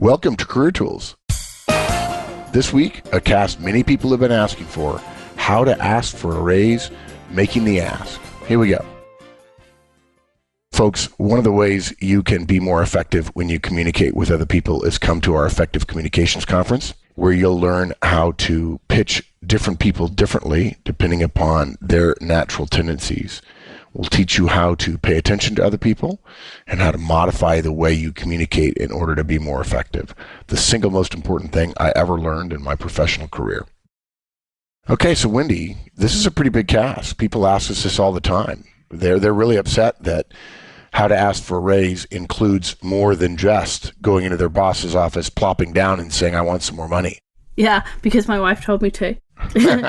Welcome to Career Tools. This week, a cast many people have been asking for, how to ask for a raise, making the ask. Here we go. Folks, one of the ways you can be more effective when you communicate with other people is come to our Effective Communications Conference, where you'll learn how to pitch different people differently depending upon their natural tendencies. We'll teach you how to pay attention to other people and how to modify the way you communicate in order to be more effective. The single most important thing I ever learned in my professional career. Okay, so Wendy, this is a pretty big cast. People ask us this all the time. They're really upset that how to ask for a raise includes more than just going into their boss's office, plopping down and saying, I want some more money. Yeah, because my wife told me to.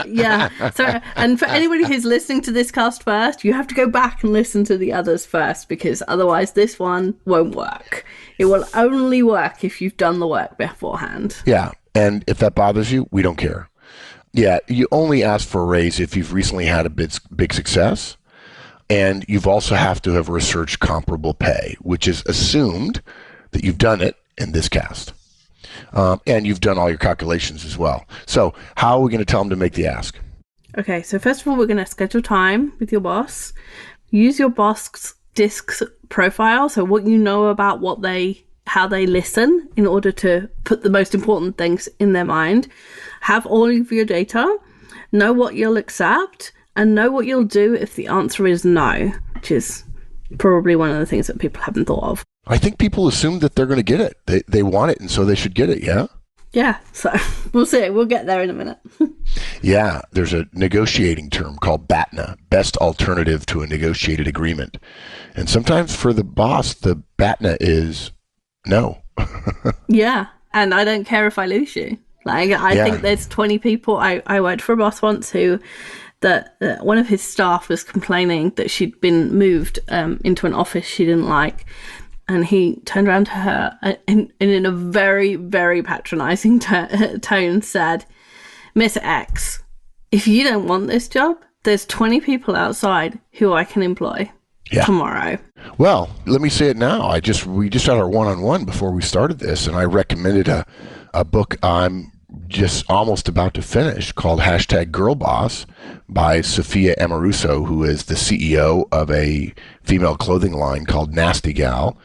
Yeah. So, and for anybody who's listening to this cast first, you have to go back and listen to the others first, because otherwise this one won't work. It will only work if you've done the work beforehand. Yeah. And if that bothers you, we don't care. Yeah. You only ask for a raise if you've recently had a big success. And you've also have to have researched comparable pay, which is assumed that you've done it in this cast. And you've done all your calculations as well. So how are we going to tell them to make the ask? Okay, so first of all, we're going to schedule time with your boss. Use your boss's DISC profile, so what you know about how they listen, in order to put the most important things in their mind. Have all of your data, know what you'll accept, and know what you'll do if the answer is no, which is probably one of the things that people haven't thought of. I think people assume that they're going to get it. They want it, and so they should get it, yeah? Yeah, so we'll see. We'll get there in a minute. Yeah, there's a negotiating term called BATNA, Best Alternative to a Negotiated Agreement. And sometimes for the boss, the BATNA is no. Yeah, and I don't care if I lose you. I think there's 20 people. I worked for a boss once who... that one of his staff was complaining that she'd been moved into an office she didn't like. And he turned around to her and in a very, very patronizing tone said, Miss X, if you don't want this job, there's 20 people outside who I can employ tomorrow. Well, let me say it now. We just had our one-on-one before we started this, and I recommended a book I'm just almost about to finish called #GirlBoss by Sophia Amoruso, who is the CEO of a female clothing line called Nasty Gal.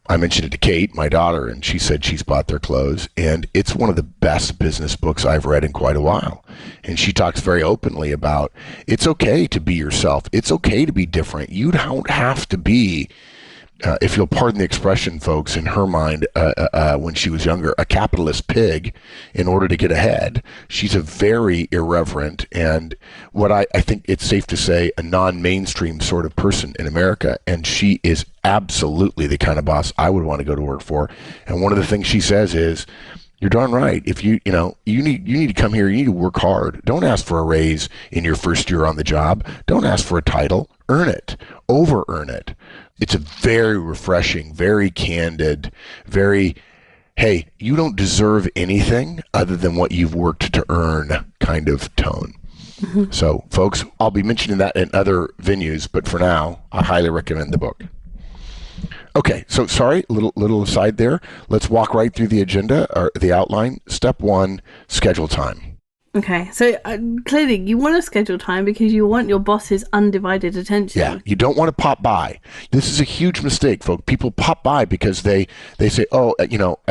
I mentioned it to Kate, my daughter, and she said she's bought their clothes, and it's one of the best business books I've read in quite a while. And she talks very openly about it's okay to be yourself. It's okay to be different. You don't have to be if you'll pardon the expression, folks, in her mind, when she was younger, a capitalist pig in order to get ahead. She's a very irreverent and what I think it's safe to say, a non-mainstream sort of person in America. And she is absolutely the kind of boss I would want to go to work for. And one of the things she says is, you're darn right. If you need to come here, you need to work hard. Don't ask for a raise in your first year on the job. Don't ask for a title. Earn it. Over earn it. It's a very refreshing, very candid, very, hey, you don't deserve anything other than what you've worked to earn kind of tone. Mm-hmm. So, folks, I'll be mentioning that in other venues, but for now, I highly recommend the book. Okay, so sorry, little aside there. Let's walk right through the agenda or the outline. Step 1, schedule time. Okay, so clearly you want to schedule time because you want your boss's undivided attention. Yeah, you don't want to pop by. This is a huge mistake, folks. People pop by because they say, oh, I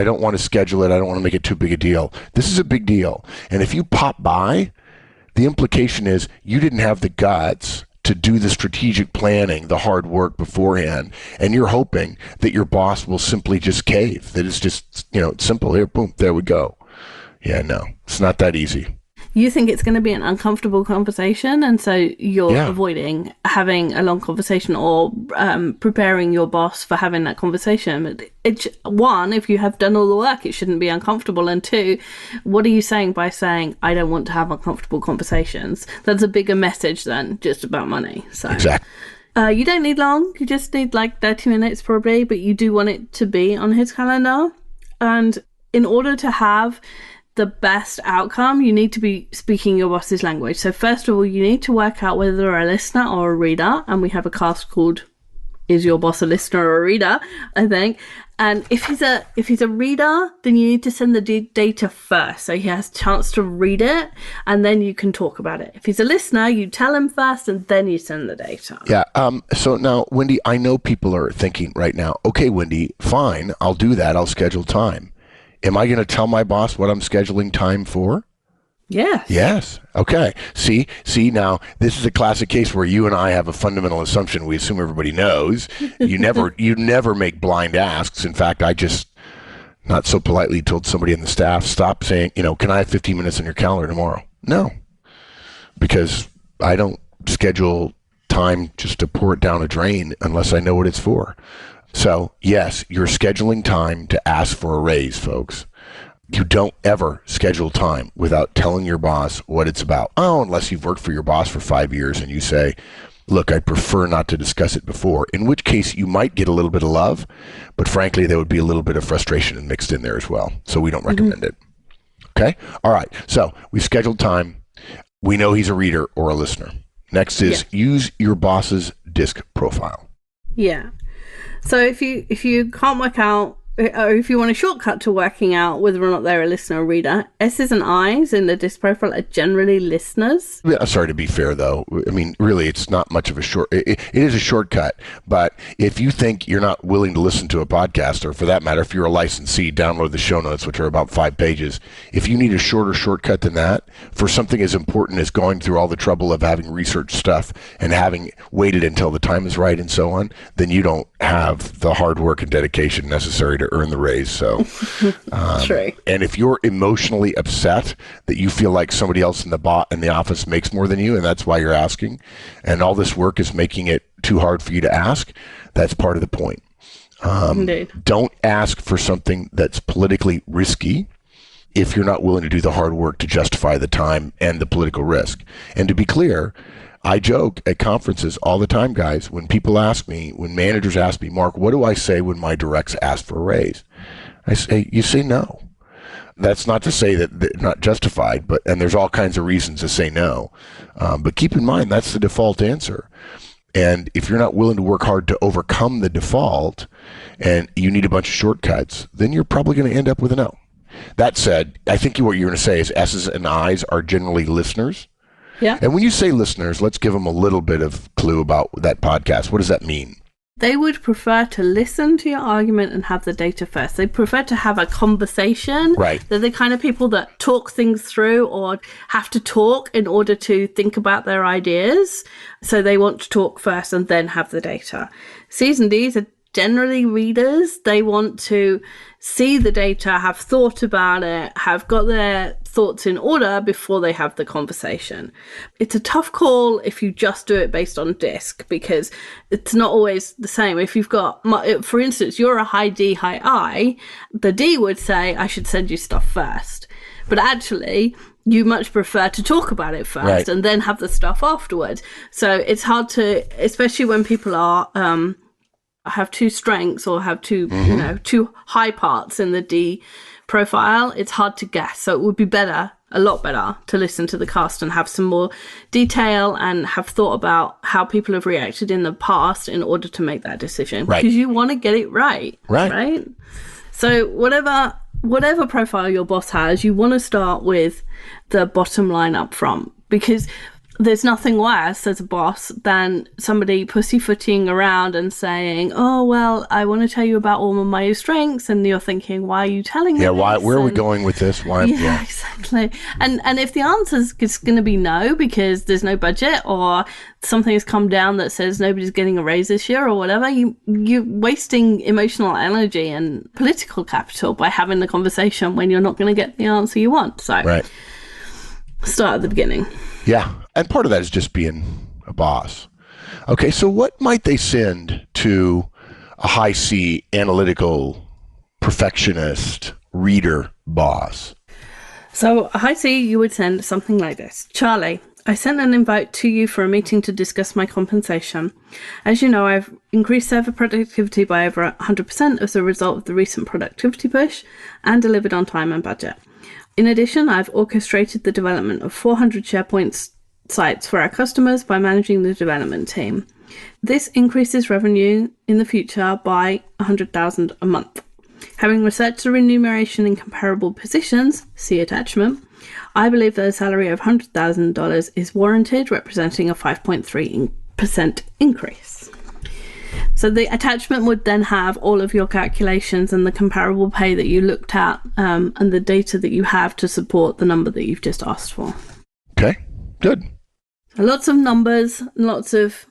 don't want to schedule it. I don't want to make it too big a deal. This is a big deal. And if you pop by, the implication is you didn't have the guts to do the strategic planning, the hard work beforehand, and you're hoping that your boss will simply just cave. That it's just, it's simple. Here, boom, there we go. Yeah, no, it's not that easy. You think it's going to be an uncomfortable conversation, and so you're avoiding having a long conversation or preparing your boss for having that conversation. But one, if you have done all the work, it shouldn't be uncomfortable. And two, what are you saying by saying, I don't want to have uncomfortable conversations? That's a bigger message than just about money. So exactly. You don't need long. You just need like 30 minutes probably, but you do want it to be on his calendar. And in order to have the best outcome, you need to be speaking your boss's language. So first of all, you need to work out whether they're a listener or a reader, and we have a cast called is your boss a listener or a reader, I think. And if he's a reader, then you need to send the data first, so he has a chance to read it, and then you can talk about it. If he's a listener, you tell him first, and then you send the data. Yeah. So now, Wendy, I know people are thinking right now, okay, Wendy, fine, I'll do that. I'll schedule time. Am I going to tell my boss what I'm scheduling time for? Yes. Yes. Okay. See, now this is a classic case where you and I have a fundamental assumption. We assume everybody knows. You never make blind asks. In fact, I just not so politely told somebody in the staff, stop saying, can I have 15 minutes on your calendar tomorrow? No, because I don't schedule time just to pour it down a drain unless I know what it's for. So yes, you're scheduling time to ask for a raise, folks. You don't ever schedule time without telling your boss what it's about. Oh, unless you've worked for your boss for 5 years and you say, look, I prefer not to discuss it before, in which case you might get a little bit of love, but frankly, there would be a little bit of frustration mixed in there as well. So we don't recommend it. Okay? All right. So we've scheduled time. We know he's a reader or a listener. Next is use your boss's DISC profile. Yeah. So if you can't work out, or if you want a shortcut to working out whether or not they're a listener or reader, S's and I's in the DISC profile are generally listeners. Yeah, sorry, to be fair, though, I mean, really, it's not much of a it is a shortcut, but if you think you're not willing to listen to a podcast, or for that matter, if you're a licensee, download the show notes, which are about 5 pages. If you need a shorter shortcut than that, for something as important as going through all the trouble of having researched stuff and having waited until the time is right and so on, then you don't have the hard work and dedication necessary to earn the raise. So, True. And if you're emotionally upset that you feel like somebody else in the office makes more than you, and that's why you're asking, and all this work is making it too hard for you to ask, that's part of the point. Indeed. Don't ask for something that's politically risky if you're not willing to do the hard work to justify the time and the political risk. And to be clear, I joke at conferences all the time, guys, when people ask me, when managers ask me, Mark, what do I say when my directs ask for a raise? I say, you say no. That's not to say that they're not justified, and there's all kinds of reasons to say no. But keep in mind, that's the default answer. And if you're not willing to work hard to overcome the default and you need a bunch of shortcuts, then you're probably going to end up with a no. That said, I think what you're going to say is S's and I's are generally listeners. Yeah. And when you say listeners, let's give them a little bit of clue about that podcast. What does that mean? They would prefer to listen to your argument and have the data first. They prefer to have a conversation. Right. They're the kind of people that talk things through or have to talk in order to think about their ideas. So they want to talk first and then have the data. C's and D's are generally readers. They want to see the data, have thought about it, have got their thoughts in order before they have the conversation. It's a tough call if you just do it based on DISC, because it's not always the same. If you've got, for instance, you're a high D, high I, the D would say, I should send you stuff first. But actually, you much prefer to talk about it first, right, and then have the stuff afterwards. So it's hard to, especially when people are, have two strengths or have two, two high parts in the D profile, it's hard to guess. So it would be better, a lot better, to listen to the cast and have some more detail and have thought about how people have reacted in the past in order to make that decision. Right. Because you want to get it right. Right. So whatever profile your boss has, you want to start with the bottom line up front, because there's nothing worse as a boss than somebody pussyfooting around and saying, oh, well, I want to tell you about all of my strengths. And you're thinking, why are you telling me this? Where are we going with this? Why? Yeah, exactly. And if the answer is going to be no, because there's no budget, or something has come down that says nobody's getting a raise this year or whatever, you're wasting emotional energy and political capital by having the conversation when you're not going to get the answer you want. So start at the beginning. Yeah. And part of that is just being a boss. Okay, so what might they send to a high C, analytical, perfectionist, reader boss? So a high C, you would send something like this. Charlie, I sent an invite to you for a meeting to discuss my compensation. As you know, I've increased server productivity by over 100% as a result of the recent productivity push and delivered on time and budget. In addition, I've orchestrated the development of 400 SharePoint sites for our customers by managing the development team. This increases revenue in the future by $100,000 a month. Having researched the remuneration in comparable positions, see attachment, I believe that a salary of $100,000 is warranted, representing a 5.3% increase. So the attachment would then have all of your calculations and the comparable pay that you looked at, and the data that you have to support the number that you've just asked for. Okay, good. So lots of numbers, lots of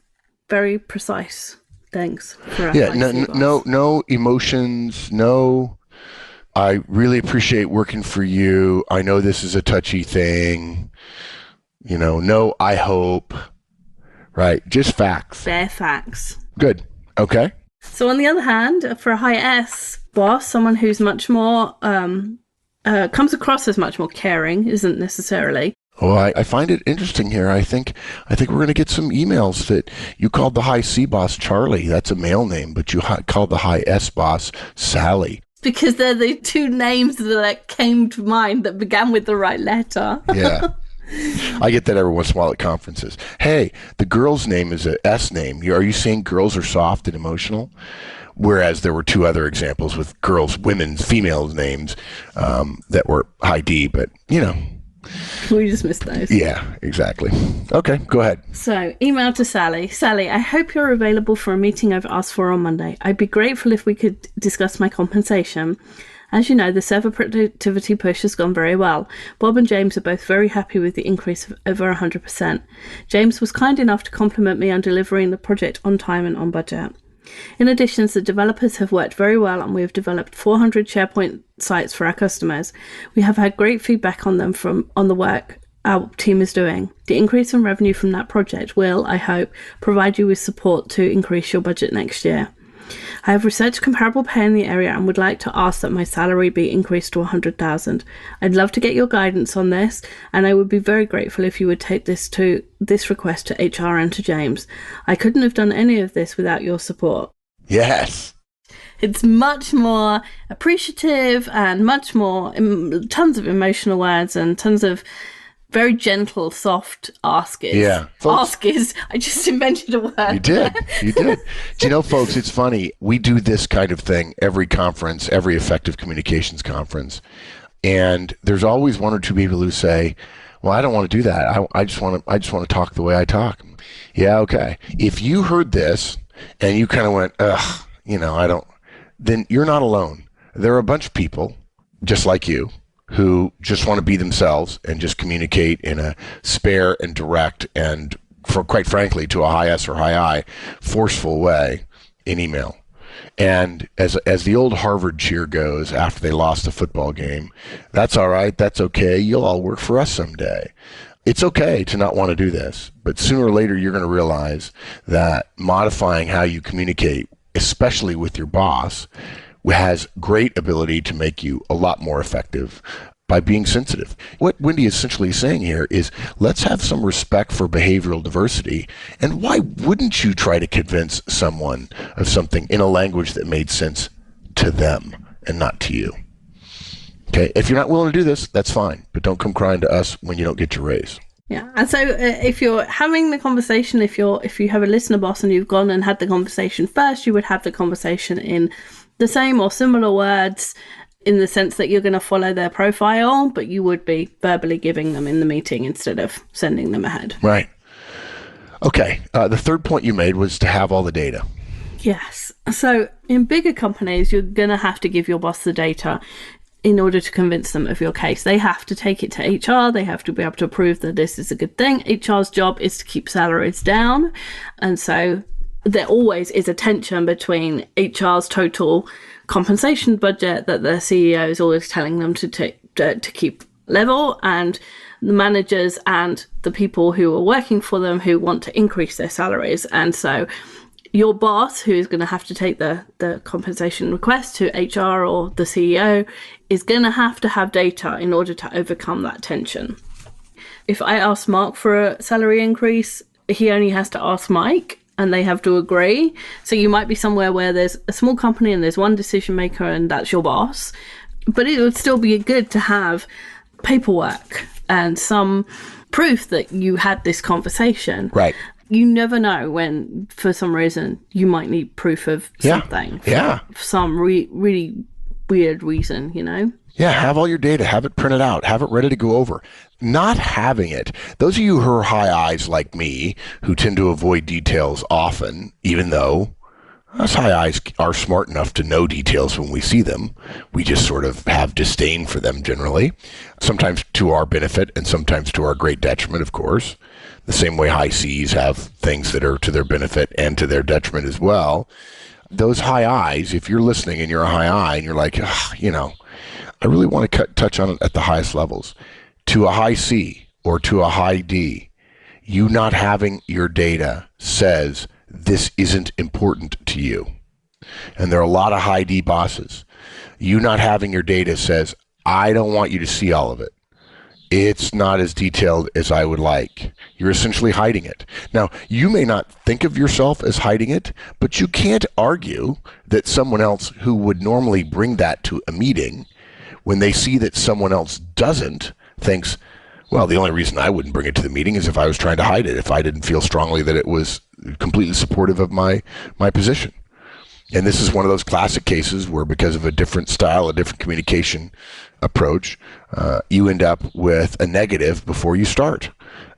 very precise things for a no emotions, no. I really appreciate working for you. I know this is a touchy thing. No, I hope. Right, just facts. Bare facts. Good. Okay. So on the other hand, for a high S boss, someone who's much more comes across as much more caring, isn't necessarily. Well, I find it interesting here. I think we're going to get some emails that you called the high C boss Charlie. That's a male name, but you called the high S boss Sally. Because they're the two names that came to mind that began with the right letter. Yeah. I get that every once in a while at conferences. Hey, the girl's name is a S name. Are you saying girls are soft and emotional? Whereas there were two other examples with women's, female names that were high D, but We just missed those. Yeah, exactly. Okay, go ahead. So, email to Sally. Sally, I hope you're available for a meeting I've asked for on Monday. I'd be grateful if we could discuss my compensation. As you know, the server productivity push has gone very well. Bob and James are both very happy with the increase of over 100%. James was kind enough to compliment me on delivering the project on time and on budget. In addition, the developers have worked very well and we have developed 400 SharePoint sites for our customers. We have had great feedback on them on the work our team is doing. The increase in revenue from that project will, I hope, provide you with support to increase your budget next year. I have researched comparable pay in the area and would like to ask that my salary be increased to $100,000. I'd love to get your guidance on this, and I would be very grateful if you would take this request to HR and to James. I couldn't have done any of this without your support. Yes. It's much more appreciative and much more, tons of emotional words and tons of very gentle, soft askers. Yeah. Folks, askers. I just invented a word. You did. Do you know, folks, it's funny. We do this kind of thing every conference, every effective communications conference. And there's always one or two people who say, well, I don't want to do that. I just want to talk the way I talk. Yeah, okay. If you heard this and you kind of went, ugh, I don't, then you're not alone. There are a bunch of people just like you who just want to be themselves and just communicate in a spare and direct and, quite frankly, to a high S or high I, forceful way in email. And as the old Harvard cheer goes after they lost a football game, that's all right, that's okay, you'll all work for us someday. It's okay to not want to do this, but sooner or later you're going to realize that modifying how you communicate, especially with your boss, has great ability to make you a lot more effective by being sensitive. What Wendy is essentially saying here is, let's have some respect for behavioral diversity. And why wouldn't you try to convince someone of something in a language that made sense to them and not to you? Okay, if you're not willing to do this, that's fine. But don't come crying to us when you don't get your raise. Yeah, and so if you're having the conversation, if you have a listener boss and you've gone and had the conversation first, you would have the conversation in the same or similar words, in the sense that you're going to follow their profile, but you would be verbally giving them in the meeting instead of sending them ahead. Right. Okay. The third point you made was to have all the data. Yes. So in bigger companies, you're going to have to give your boss the data in order to convince them of your case. They have to take it to HR. They have to be able to prove that this is a good thing. HR's job is to keep salaries down. And so there always is a tension between HR's total compensation budget that the CEO is always telling them to keep level, and the managers and the people who are working for them who want to increase their salaries. And so your boss, who is going to have to take the compensation request to HR or the CEO, is going to have data in order to overcome that tension. If I ask Mark for a salary increase, he only has to ask Mike, and they have to agree. So you might be somewhere where there's a small company and there's one decision maker and that's your boss. But it would still be good to have paperwork and some proof that you had this conversation. Right. you never know when, for some reason, you might need proof of something. For some really weird reason, you know? Yeah, have all your data, have it printed out, have it ready to go over. Not having it, those of you who are high eyes like me, who tend to avoid details often, even though us high eyes are smart enough to know details when we see them, we just sort of have disdain for them generally, sometimes to our benefit and sometimes to our great detriment, of course. The same way high Cs have things that are to their benefit and to their detriment as well. Those high eyes, if you're listening and you're a high eye and you're like, you know, I really want to touch on it at the highest levels. To a high C or to a high D, you not having your data says this isn't important to you. And there are a lot of high D bosses. You not having your data says, I don't want you to see all of it. It's not as detailed as I would like. You're essentially hiding it. Now, you may not think of yourself as hiding it, but you can't argue that someone else who would normally bring that to a meeting, when they see that someone else doesn't, thinks, well, the only reason I wouldn't bring it to the meeting is if I was trying to hide it, if I didn't feel strongly that it was completely supportive of my position. And this is one of those classic cases where, because of a different style, a different communication approach, you end up with a negative before you start.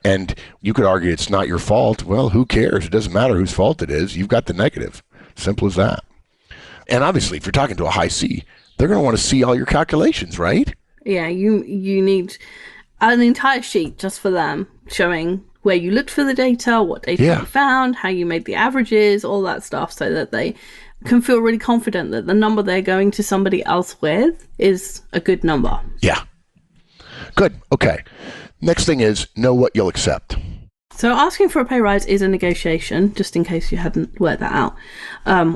And you could argue it's not your fault. Well, who cares? It doesn't matter whose fault it is. You've got the negative. Simple as that. And obviously, if you're talking to a high C, they're going to want to see all your calculations, right? Yeah, you need an entire sheet just for them, showing where you looked for the data, what data you found, how you made the averages, all that stuff, so that they can feel really confident that the number they're going to somebody else with is a good number. Yeah. Good. Okay. Next thing is know what you'll accept. So asking for a pay rise is a negotiation, just in case you hadn't worked that out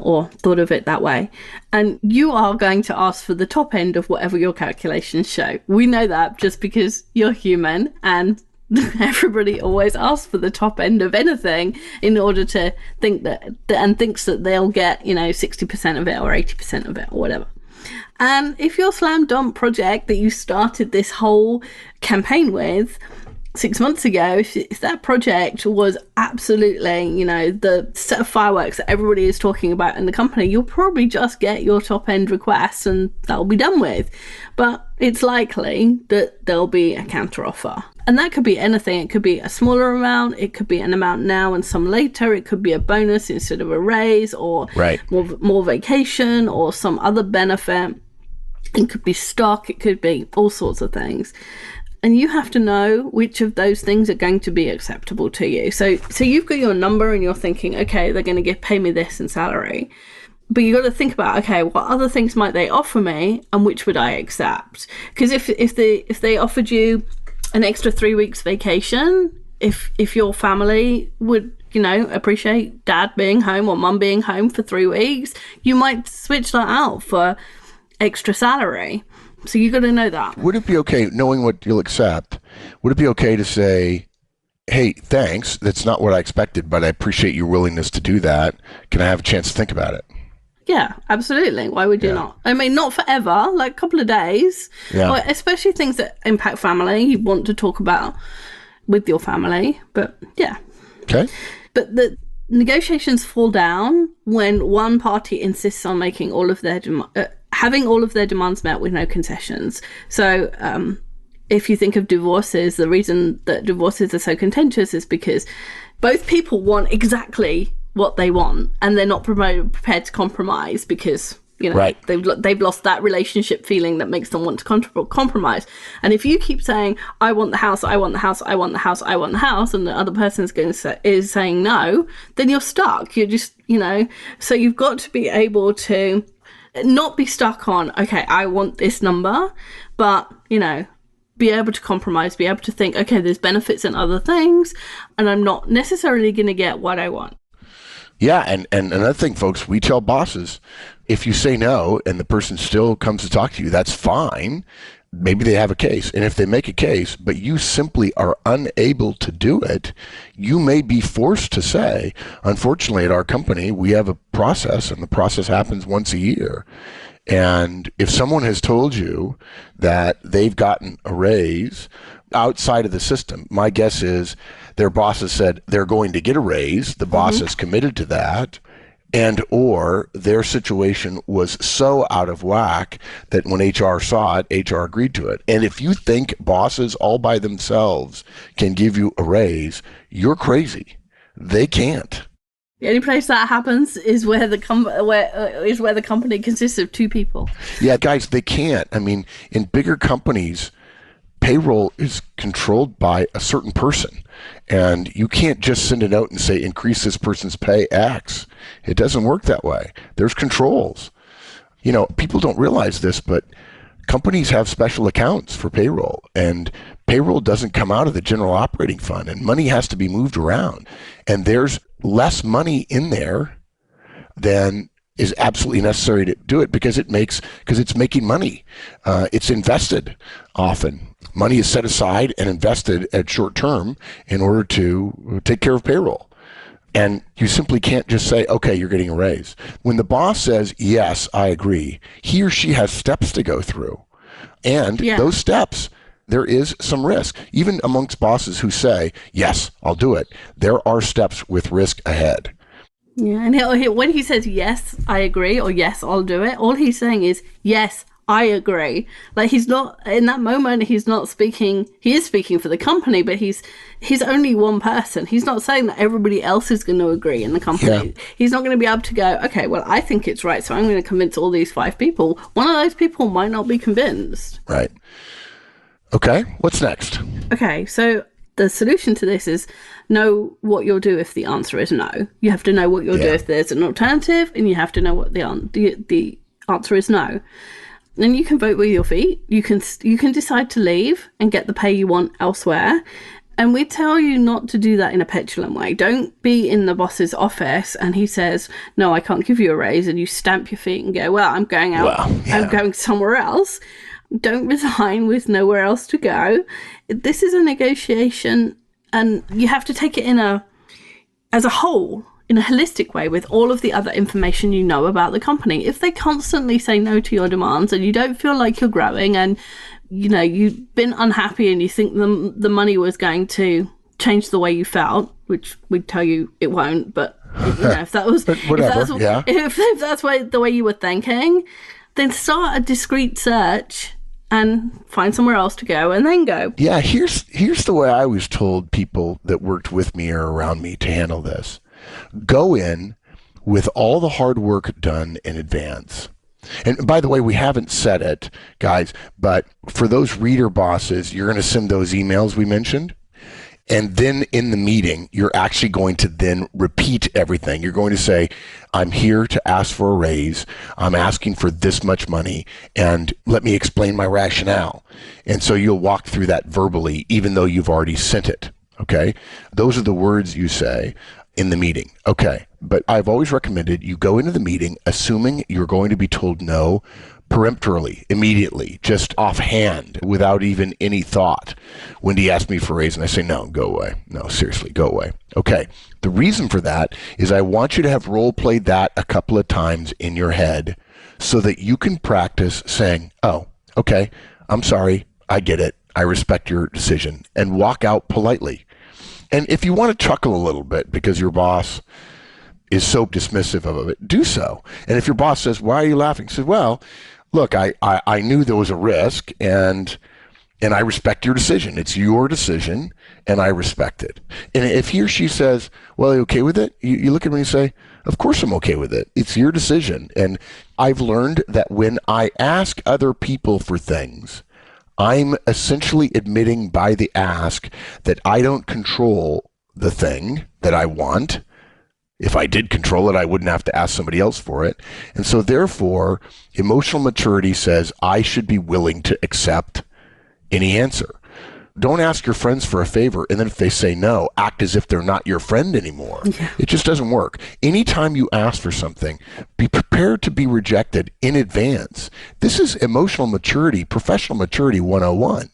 or thought of it that way. And you are going to ask for the top end of whatever your calculations show. We know that just because you're human, and everybody always asks for the top end of anything in order to think that, and thinks that they'll get, 60% of it or 80% of it or whatever. And if your slam dunk project that you started this whole campaign with 6 months ago, if that project was absolutely, the set of fireworks that everybody is talking about in the company, you'll probably just get your top end requests and that'll be done with. But it's likely that there'll be a counter offer. And that could be anything. It could be a smaller amount. It could be an amount now and some later. It could be a bonus instead of a raise, or more vacation, or some other benefit. It could be stock. It could be all sorts of things. And you have to know which of those things are going to be acceptable to you. So you've got your number and you're thinking, okay, they're going to pay me this in salary. But you've got to think about, okay, what other things might they offer me and which would I accept? Because if they offered you an extra 3 weeks vacation, if your family would, appreciate dad being home or mum being home for 3 weeks, you might switch that out for extra salary. So you got to know that. Would it be okay, knowing what you'll accept, would it be okay to say, hey, thanks, that's not what I expected, but I appreciate your willingness to do that. Can I have a chance to think about it? Yeah, absolutely. Why would you not? I mean, not forever, like a couple of days. Yeah. Or especially things that impact family, you want to talk about with your family. But yeah. Okay. But the negotiations fall down when one party insists on making all of their having all of their demands met with no concessions. So if you think of divorces, the reason that divorces are so contentious is because both people want exactly what they want, and they're not prepared to compromise because they've lost that relationship feeling that makes them want to compromise. And if you keep saying, I want the house, I want the house, I want the house, I want the house, and the other person is saying no, then you're stuck. You're just so you've got to be able to not be stuck on, okay, I want this number, but be able to compromise, be able to think, okay, there's benefits in other things, and I'm not necessarily going to get what I want. Yeah, and another thing, folks, we tell bosses, if you say no and the person still comes to talk to you, that's fine. Maybe they have a case. And if they make a case, but you simply are unable to do it, you may be forced to say, unfortunately, at our company, we have a process, and the process happens once a year. And if someone has told you that they've gotten a raise outside of the system. My guess is their bosses said they're going to get a raise. The boss is committed to that. And or their situation was so out of whack that when HR saw it, HR agreed to it. And if you think bosses all by themselves can give you a raise, you're crazy. They can't. The only place that happens is where the company consists of two people. Yeah, guys, they can't. I mean, in bigger companies, payroll is controlled by a certain person, and you can't just send a note and say increase this person's pay X. It doesn't work that way. There's controls. You know, people don't realize this, but companies have special accounts for payroll, and payroll doesn't come out of the general operating fund, and money has to be moved around. And there's less money in there than is absolutely necessary to do it because it's making money. It's invested often. Money is set aside and invested at short term in order to take care of payroll. And you simply can't just say, okay, you're getting a raise. When the boss says, yes, I agree, he or she has steps to go through. And those steps, there is some risk. Even amongst bosses who say, yes, I'll do it, there are steps with risk ahead. Yeah, and when he says, yes, I agree, or yes, I'll do it, all he's saying is, yes, I agree. Like, he's not, in that moment, he's not speaking, he is speaking for the company, but he's only one person. He's not saying that everybody else is going to agree in the company. Yeah. He's not going to be able to go, okay, well, I think it's right, so I'm going to convince all these 5 people. One of those people might not be convinced. Right. Okay, what's next? Okay, so the solution to this is know what you'll do if the answer is no. You have to know what you'll do if there's an alternative, and you have to know what the answer is no. Then you can vote with your feet. You can decide to leave and get the pay you want elsewhere. And we tell you not to do that in a petulant way. Don't be in the boss's office and he says, no, I can't give you a raise, and you stamp your feet and go, well, I'm going out. I'm going somewhere else. Don't resign with nowhere else to go. This is a negotiation, and you have to take it as a whole, in a holistic way, with all of the other information you know about the company. If they constantly say no to your demands and you don't feel like you're growing, and you know you've been unhappy and you think the money was going to change the way you felt, which we'd tell you it won't, but you know, if that was if that's the way you were thinking, then start a discreet search and find somewhere else to go, and then go. Yeah, here's the way I was told people that worked with me or around me to handle this. Go in with all the hard work done in advance. And by the way, we haven't said it, guys, but for those reader bosses, you're going to send those emails we mentioned. And then in the meeting, you're actually going to then repeat everything. You're going to say, I'm here to ask for a raise. I'm asking for this much money, and let me explain my rationale. And so you'll walk through that verbally, even though you've already sent it. Okay? Those are the words you say in the meeting. Okay. But I've always recommended you go into the meeting assuming you're going to be told no peremptorily, immediately, just offhand, without even any thought. Wendy asked me for a raise, and I say, no, go away. No, seriously, go away. Okay. The reason for that is I want you to have role played that a couple of times in your head so that you can practice saying, oh, okay, I'm sorry, I get it, I respect your decision, and walk out politely. And if you want to chuckle a little bit because your boss is so dismissive of it, do so. And if your boss says, why are you laughing? Say, well, look, I knew there was a risk, and I respect your decision. It's your decision, and I respect it. And if he or she says, well, are you okay with it? You look at me and say, of course I'm okay with it. It's your decision. And I've learned that when I ask other people for things, I'm essentially admitting by the ask that I don't control the thing that I want. If I did control it, I wouldn't have to ask somebody else for it. And so therefore, emotional maturity says I should be willing to accept any answer. Don't ask your friends for a favor, and then if they say no, act as if they're not your friend anymore. Yeah. It just doesn't work. Anytime you ask for something, be prepared to be rejected in advance. This is emotional maturity, professional maturity 101.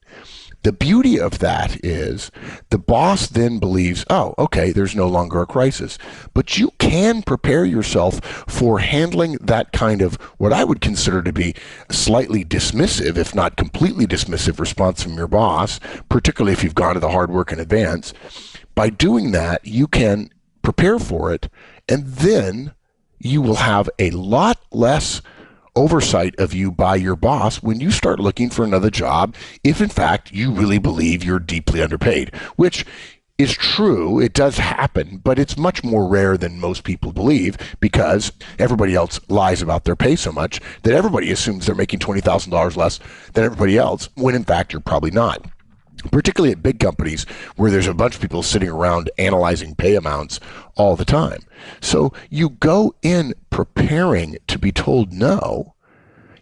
The beauty of that is the boss then believes, oh, okay, there's no longer a crisis. But you can prepare yourself for handling that kind of what I would consider to be slightly dismissive, if not completely dismissive, response from your boss, particularly if you've gone to the hard work in advance. By doing that, you can prepare for it, and then you will have a lot less oversight of you by your boss when you start looking for another job, if in fact you really believe you're deeply underpaid, which is true. It does happen, but it's much more rare than most people believe, because everybody else lies about their pay so much that everybody assumes they're making $20,000 less than everybody else, when in fact you're probably not. Particularly at big companies where there's a bunch of people sitting around analyzing pay amounts all the time. So you go in preparing to be told no.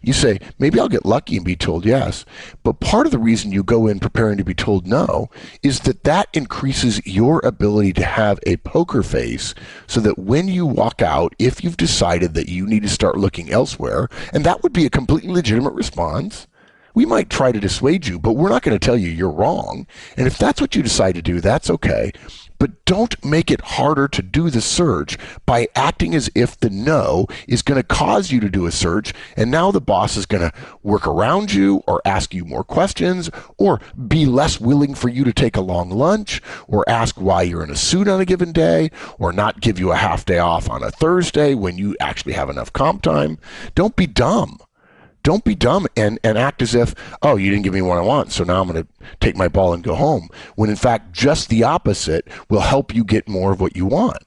You say, maybe I'll get lucky and be told yes. But part of the reason you go in preparing to be told no is that increases your ability to have a poker face, so that when you walk out, if you've decided that you need to start looking elsewhere, and that would be a completely legitimate response, we might try to dissuade you, but we're not going to tell you you're wrong. And if that's what you decide to do, that's okay. But don't make it harder to do the search by acting as if the no is going to cause you to do a search, and now the boss is going to work around you or ask you more questions or be less willing for you to take a long lunch or ask why you're in a suit on a given day or not give you a half day off on a Thursday when you actually have enough comp time. Don't be dumb. Don't be dumb and act as if, oh, you didn't give me what I want, so now I'm going to take my ball and go home, when in fact just the opposite will help you get more of what you want.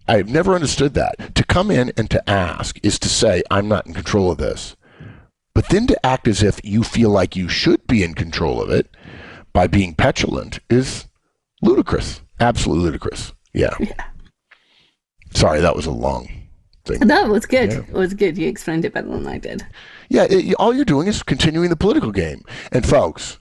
I've never understood that. To come in and to ask is to say, I'm not in control of this. But then to act as if you feel like you should be in control of it by being petulant is ludicrous. Absolutely ludicrous. Yeah. Sorry, that was a long thing. No, it was good. Yeah. It was good. You explained it better than I did. Yeah, all you're doing is continuing the political game. And folks,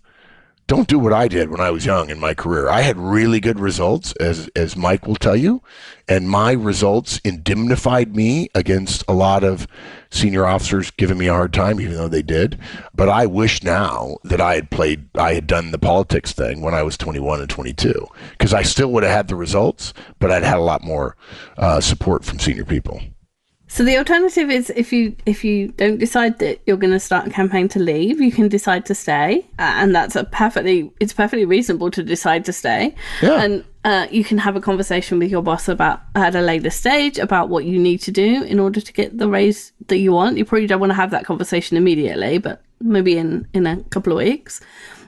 don't do what I did when I was young in my career. I had really good results, as Mike will tell you, and my results indemnified me against a lot of senior officers giving me a hard time, even though they did. But I wish now that I had done the politics thing when I was 21 and 22, because I still would have had the results, but I'd had a lot more support from senior people. So the alternative is, if you don't decide that you're going to start a campaign to leave, you can decide to stay, and that's it's perfectly reasonable to decide to stay. Yeah. And you can have a conversation with your boss about, at a later stage, about what you need to do in order to get the raise that you want. You probably don't want to have that conversation immediately, but maybe in a couple of weeks.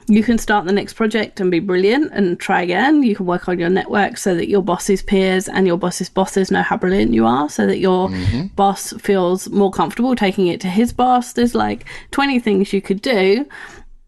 You can start the next project and be brilliant and try again. You can work on your network so that your boss's peers and your boss's bosses know how brilliant you are, so that your boss feels more comfortable taking it to his boss. There's like 20 things you could do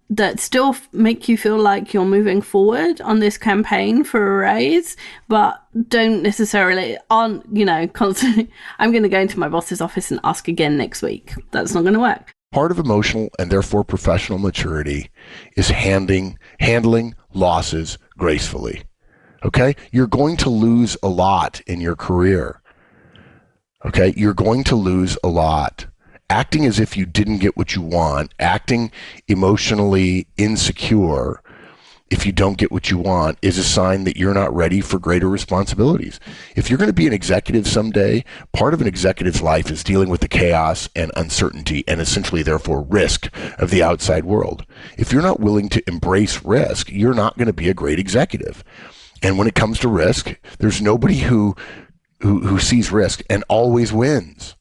that still make you feel like you're moving forward on this campaign for a raise, but don't necessarily constantly, I'm going to go into my boss's office and ask again next week. That's not going to work. Part of emotional and therefore professional maturity is handling losses gracefully. Okay? You're going to lose a lot in your career. Okay? You're going to lose a lot. Acting as if you didn't get what you want, acting emotionally insecure if you don't get what you want, is a sign that you're not ready for greater responsibilities. If you're going to be an executive someday, part of an executive's life is dealing with the chaos and uncertainty and essentially therefore risk of the outside world. If you're not willing to embrace risk, you're not going to be a great executive. And when it comes to risk, there's nobody who sees risk and always wins.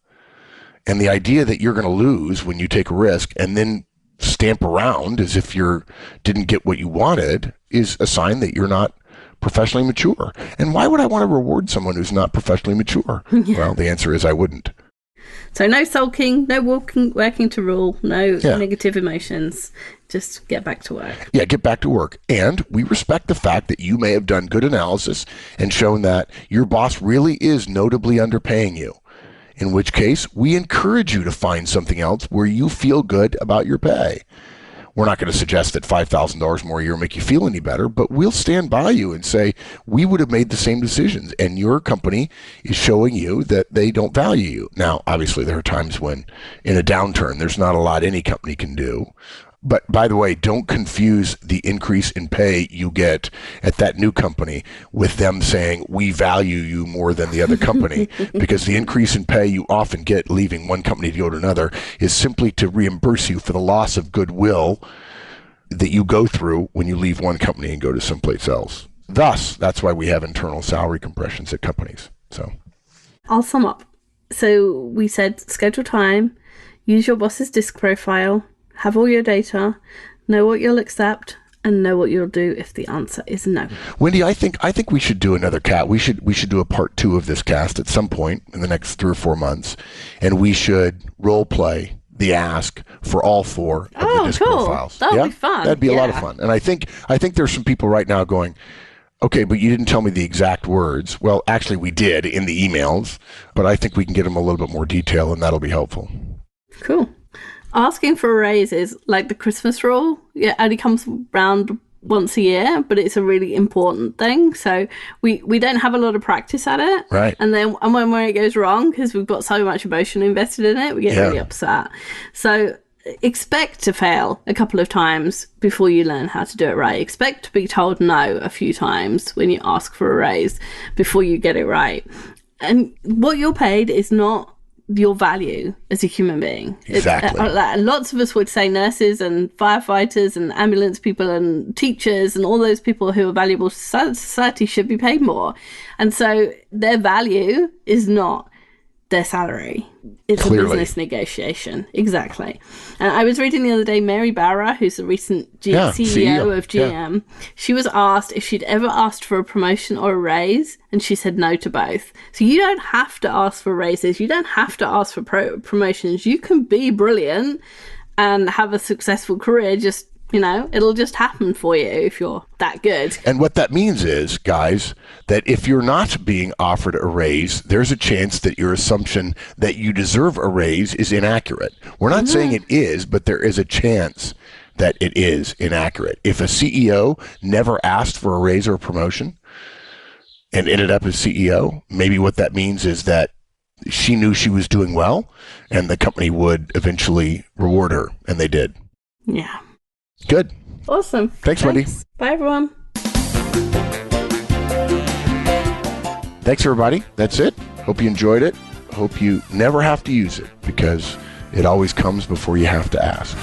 And the idea that you're going to lose when you take a risk and then stamp around as if you didn't get what you wanted is a sign that you're not professionally mature. And why would I want to reward someone who's not professionally mature? Yeah. Well, the answer is I wouldn't. So no sulking, no working to rule, no negative emotions. Just get back to work. Yeah, get back to work. And we respect the fact that you may have done good analysis and shown that your boss really is notably underpaying you. In which case, we encourage you to find something else where you feel good about your pay. We're not going to suggest that $5,000 more a year make you feel any better, but we'll stand by you and say, we would have made the same decisions, and your company is showing you that they don't value you. Now, obviously, there are times when, in a downturn, there's not a lot any company can do, But by the way, don't confuse the increase in pay you get at that new company with them saying, we value you more than the other company, because the increase in pay you often get leaving one company to go to another is simply to reimburse you for the loss of goodwill that you go through when you leave one company and go to someplace else. Thus, that's why we have internal salary compressions at companies. So I'll sum up. So we said schedule time, use your boss's disc profile, have all your data, know what you'll accept, and know what you'll do if the answer is no. Wendy, I think we should do another cast. We should do a part 2 of this cast at some point in the next 3 or 4 months, and we should role play the ask for all 4 of the disc profiles. That'll be fun. That'd be a lot of fun. And I think there's some people right now going, okay, but you didn't tell me the exact words. Well, actually, we did in the emails, but I think we can get them a little bit more detail, and that'll be helpful. Cool. Asking for a raise is like the Christmas rule. It only comes around once a year, but it's a really important thing. So we don't have a lot of practice at it. Right. And then when it goes wrong, because we've got so much emotion invested in it, we get really upset. So expect to fail a couple of times before you learn how to do it right. Expect to be told no a few times when you ask for a raise before you get it right. And what you're paid is not your value as a human being. Exactly. Lots of us would say nurses and firefighters and ambulance people and teachers and all those people who are valuable to society should be paid more. And so their value is not their salary. It's Clearly. a business negotiation. Exactly. And I was reading the other day, Mary Barra, who's the recent CEO of GM, she was asked if she'd ever asked for a promotion or a raise, and she said no to both. So you don't have to ask for raises. You don't have to ask for promotions. You can be brilliant and have a successful career. Just, it'll just happen for you if you're that good. And what that means is, guys, that if you're not being offered a raise, there's a chance that your assumption that you deserve a raise is inaccurate. We're not saying it is, but there is a chance that it is inaccurate. If a CEO never asked for a raise or a promotion and ended up as CEO, maybe what that means is that she knew she was doing well and the company would eventually reward her, and they did. Yeah. Good. Awesome. Thanks, Wendy. Bye, everyone. Thanks, everybody. That's it. Hope you enjoyed it. Hope you never have to use it, because it always comes before you have to ask.